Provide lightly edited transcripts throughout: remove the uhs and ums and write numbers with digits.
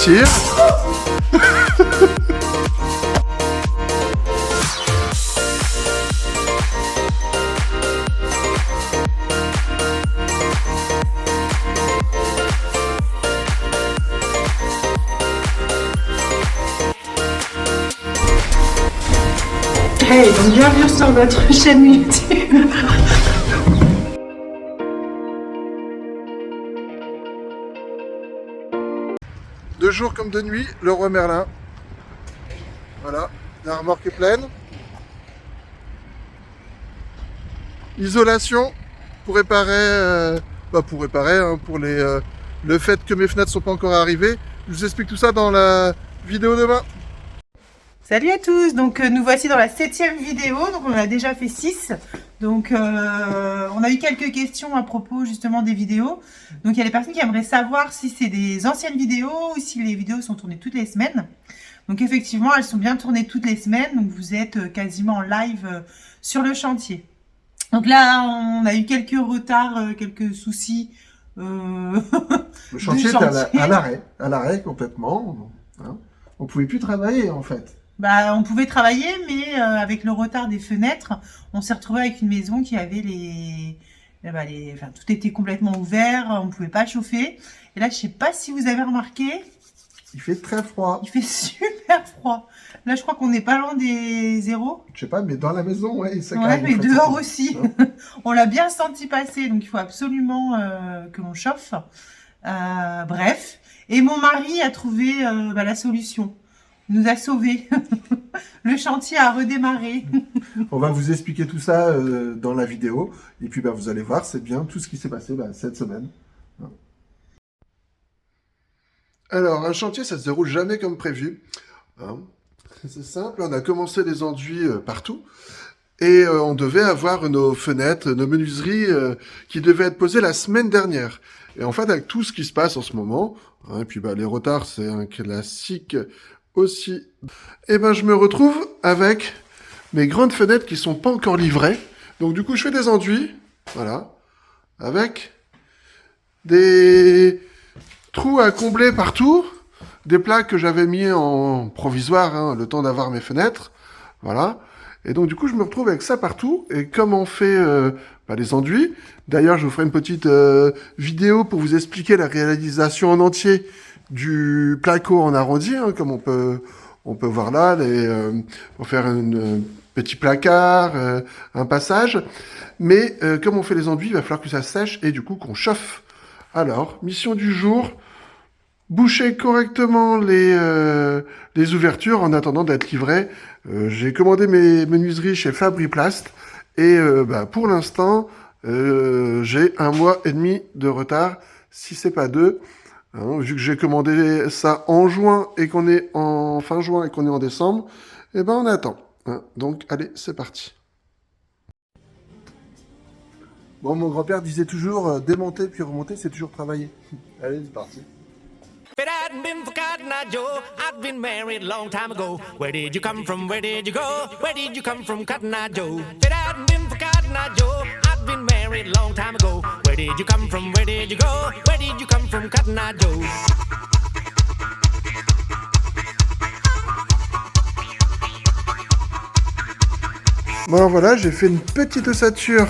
réussir. Hey, donc bienvenue sur notre chaîne YouTube. De jour comme de nuit, le roi Merlin. Voilà, la remorque est pleine. Isolation pour réparer, pour le fait que mes fenêtres sont pas encore arrivées. Je vous explique tout ça dans la vidéo demain. Salut à tous, donc nous voici dans la 7e vidéo, donc on en a déjà fait 6. Donc on a eu quelques questions à propos justement des vidéos. Donc il y a des personnes qui aimeraient savoir si c'est des anciennes vidéos ou si les vidéos sont tournées toutes les semaines. Donc effectivement elles sont bien tournées toutes les semaines, donc vous êtes quasiment en live sur le chantier. Donc là on a eu quelques retards, quelques soucis. Le chantier était à l'arrêt complètement. Hein. On pouvait plus travailler en fait. Bah, on pouvait travailler, mais avec le retard des fenêtres, on s'est retrouvé avec une maison qui avait tout était complètement ouvert, on ne pouvait pas chauffer. Et là, je sais pas si vous avez remarqué. Il fait très froid. Il fait super froid. Là, je crois qu'on n'est pas loin des zéros. Je sais pas, mais dans la maison, ouais, ça ouais, mais dehors aussi. On l'a bien senti passer, donc il faut absolument que l'on chauffe. Bref. Et mon mari a trouvé la solution. Nous a sauvés. Le chantier a redémarré. On va vous expliquer tout ça dans la vidéo. Et puis vous allez voir, c'est bien tout ce qui s'est passé cette semaine. Alors, un chantier, ça se déroule jamais comme prévu. Hein. C'est simple, on a commencé les enduits partout. Et on devait avoir nos fenêtres, nos menuiseries qui devaient être posées la semaine dernière. Et en fait, avec tout ce qui se passe en ce moment, hein, et puis les retards, c'est un classique aussi. Et je me retrouve avec mes grandes fenêtres qui sont pas encore livrées. Donc du coup, je fais des enduits, voilà, avec des trous à combler partout, des plaques que j'avais mis en provisoire, hein, le temps d'avoir mes fenêtres, voilà. Et donc du coup, je me retrouve avec ça partout. Et comme on fait les enduits, d'ailleurs, je vous ferai une petite vidéo pour vous expliquer la réalisation en entier du placo en arrondi, hein, comme on peut voir là, pour faire un petit placard, un passage. Mais comme on fait les enduits, il va falloir que ça sèche et du coup qu'on chauffe. Alors, mission du jour, boucher correctement les ouvertures en attendant d'être livré. J'ai commandé mes menuiseries chez Fabriplast et pour l'instant, j'ai 1 mois et demi de retard, si c'est pas 2. Hein, vu que j'ai commandé ça en juin et qu'on est en fin juin et qu'on est en décembre, on attend. Hein. Donc, allez, c'est parti. Bon, mon grand-père disait toujours démonter puis remonter, c'est toujours travailler. Allez, c'est parti. If it hadn't been for Cotton Eye Joe, I'd been married a long time ago. Where did you come from? Where did you go? Where did you come from, Cotton Eye Joe? If it hadn't been for Cotton Eye Joe, I'd been married a long time ago. Where did you come from? Where did you go? Where did you come from, Cotton Eye Joe? Bon alors voilà, j'ai fait une petite ossature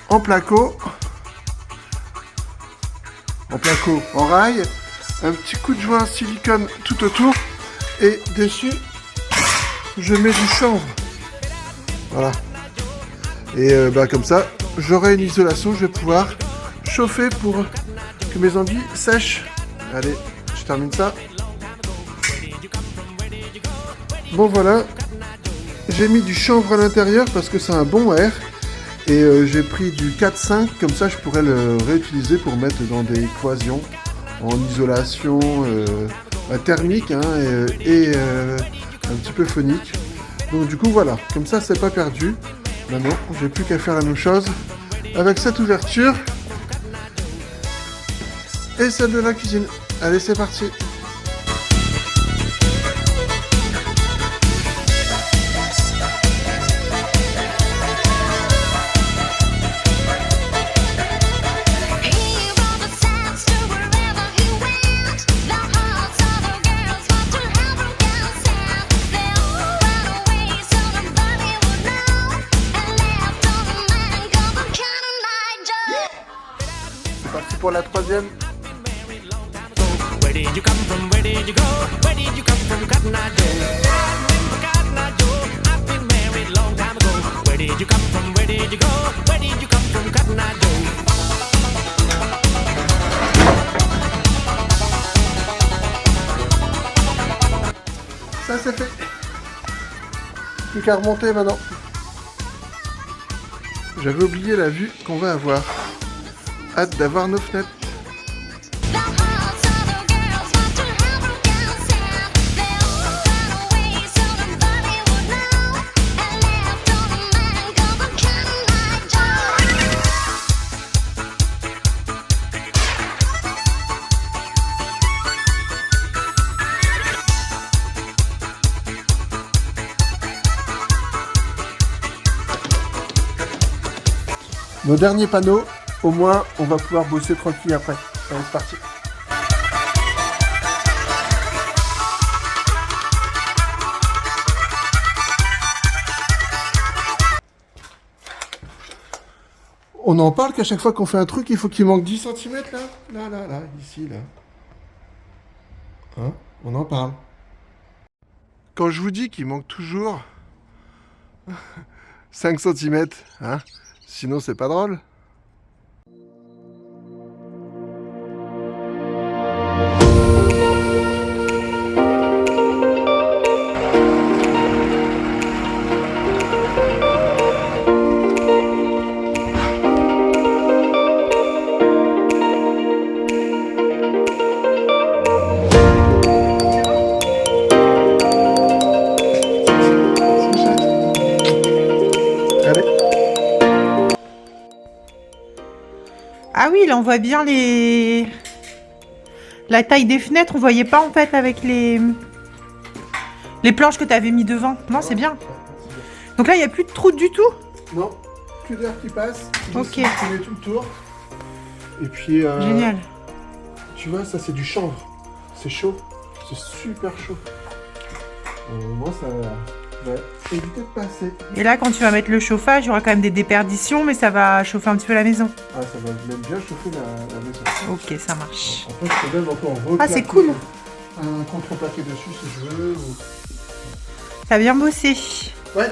en placo, en rail, un petit coup de joint silicone tout autour et dessus je mets du chanvre. Voilà. Et comme ça, j'aurai une isolation, je vais pouvoir chauffer pour que mes enduits sèchent. Allez, je termine ça. Bon voilà, j'ai mis du chanvre à l'intérieur parce que c'est un bon air. Et j'ai pris du 4-5, comme ça je pourrais le réutiliser pour mettre dans des cloisons en isolation thermique hein, et un petit peu phonique. Donc du coup voilà, comme ça c'est pas perdu. Maintenant j'ai plus qu'à faire la même chose avec cette ouverture et celle de la cuisine. Allez, c'est parti. He brought the sounds to wherever he went. The hearts pour la troisième. Where did you come from? Where did you go? Where did you come from, Cotton Eye Joe? I've been for Cotton Eye Joe. I've been married long time ago. Where did you come from? Where did you go? Where did you come from, Cotton Eye Joe? Ça c'est fait. Plus qu'à remonter maintenant. J'avais oublié la vue qu'on va avoir. Hâte d'avoir nos fenêtres. Nos derniers panneaux, au moins on va pouvoir bosser tranquille après. Allez, c'est parti. On en parle qu'à chaque fois qu'on fait un truc, il faut qu'il manque 10 cm là. Là, ici, là. Hein? On en parle. Quand je vous dis qu'il manque toujours 5 cm, hein? Sinon, c'est pas drôle. Ah oui, là on voit bien la taille des fenêtres. On voyait pas en fait avec les planches que tu avais mis devant. Non, c'est bien. Donc là, il n'y a plus de trou du tout. Non, que d'air qui passe. Ok. Tu mets tout le tour. Et puis... Génial. Tu vois, ça c'est du chanvre. C'est chaud. C'est super chaud. Moi, ça va éviter de passer. Et là, quand tu vas mettre le chauffage, il y aura quand même des déperditions, mais ça va chauffer un petit peu la maison. Ah, ça va même bien chauffer la maison. Ok, ça marche. Après, je peux même encore replaquer. Ah, c'est cool. Un contreplaqué dessus si je veux. Ou... T'as bien bossé. Ouais.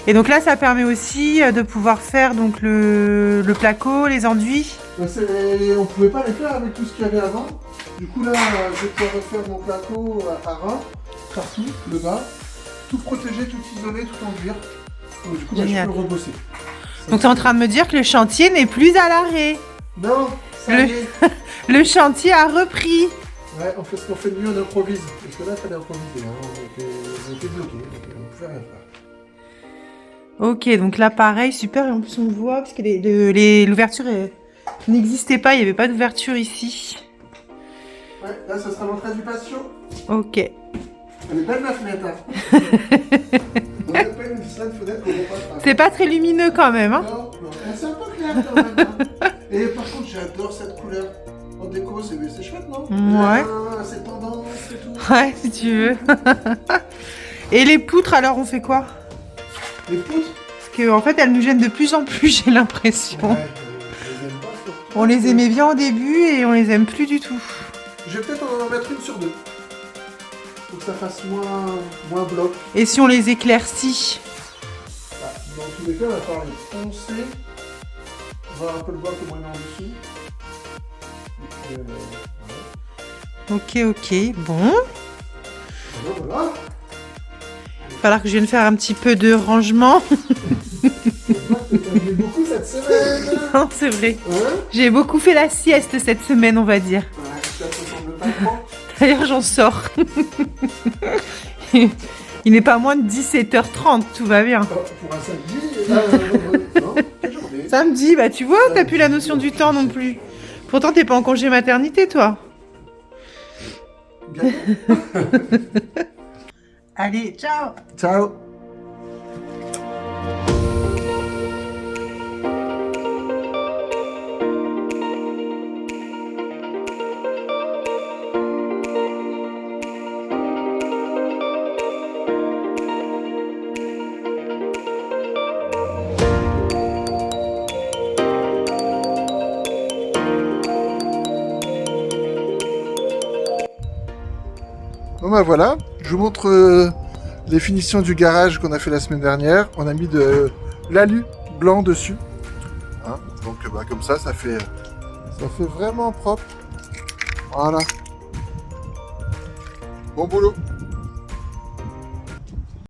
Et donc là, ça permet aussi de pouvoir faire donc le placo, les enduits. On pouvait pas les faire avec tout ce qu'il y avait avant. Du coup là, je vais pouvoir refaire mon placo à ras, partout, le bas, tout protégé, tout isolé, tout enduire. Donc, du coup, bah, je peux le rebosser. Donc tu es en train de me dire que le chantier n'est plus à l'arrêt. Non, ça y est. Le chantier a repris. Ouais, on fait ce qu'on fait de mieux, on improvise. Parce que là, il fallait improviser. Hein. On était bloqués, on pouvait rien faire. Ok, donc là pareil, super, et en plus on voit, parce que l'ouverture n'existait pas, il n'y avait pas d'ouverture ici. Ouais, là ça sera l'entrée du patio. Ok. Elle est belle la fenêtre, hein. On n'a pas une seule fenêtre qu'on voit pas. C'est pas très lumineux quand même, hein. Non, c'est un peu clair quand même. Hein. Et par contre, j'adore cette couleur. En déco, c'est chouette, non? Ouais. C'est tendance et tout. Ouais, si tu veux. Et les poutres, alors on fait quoi? Les poutres? Parce qu'en fait, elles nous gênent de plus en plus, j'ai l'impression. Ouais, je les aime pas, surtout. On les aimait bien au début et on les aime plus du tout. Je vais peut-être en mettre une sur deux. Pour que ça fasse moins bloc. Et si on les éclaircit? Ah, dans tous les cas, on va falloir les poncer. Voir un peu le bois que moi en dessous. Et puis, Ok, bon. Voilà. Il va falloir que je vienne faire un petit peu de rangement. J'ai beaucoup cette semaine. Non, c'est vrai. Hein? J'ai beaucoup fait la sieste cette semaine, on va dire. Ouais, ça ne semble pas trop. D'ailleurs, j'en sors. Il n'est pas moins de 17h30, tout va bien. Pour un samedi, non, quelle journée? Samedi, bah tu vois, t'as plus la notion du temps non plus. Pourtant, t'es pas en congé maternité, toi. Bien. Allez, ciao. Ciao. Bon bah voilà, je vous montre les finitions du garage qu'on a fait la semaine dernière. On a mis de l'alu blanc dessus. Hein, donc bah, comme ça fait vraiment propre. Voilà. Bon boulot.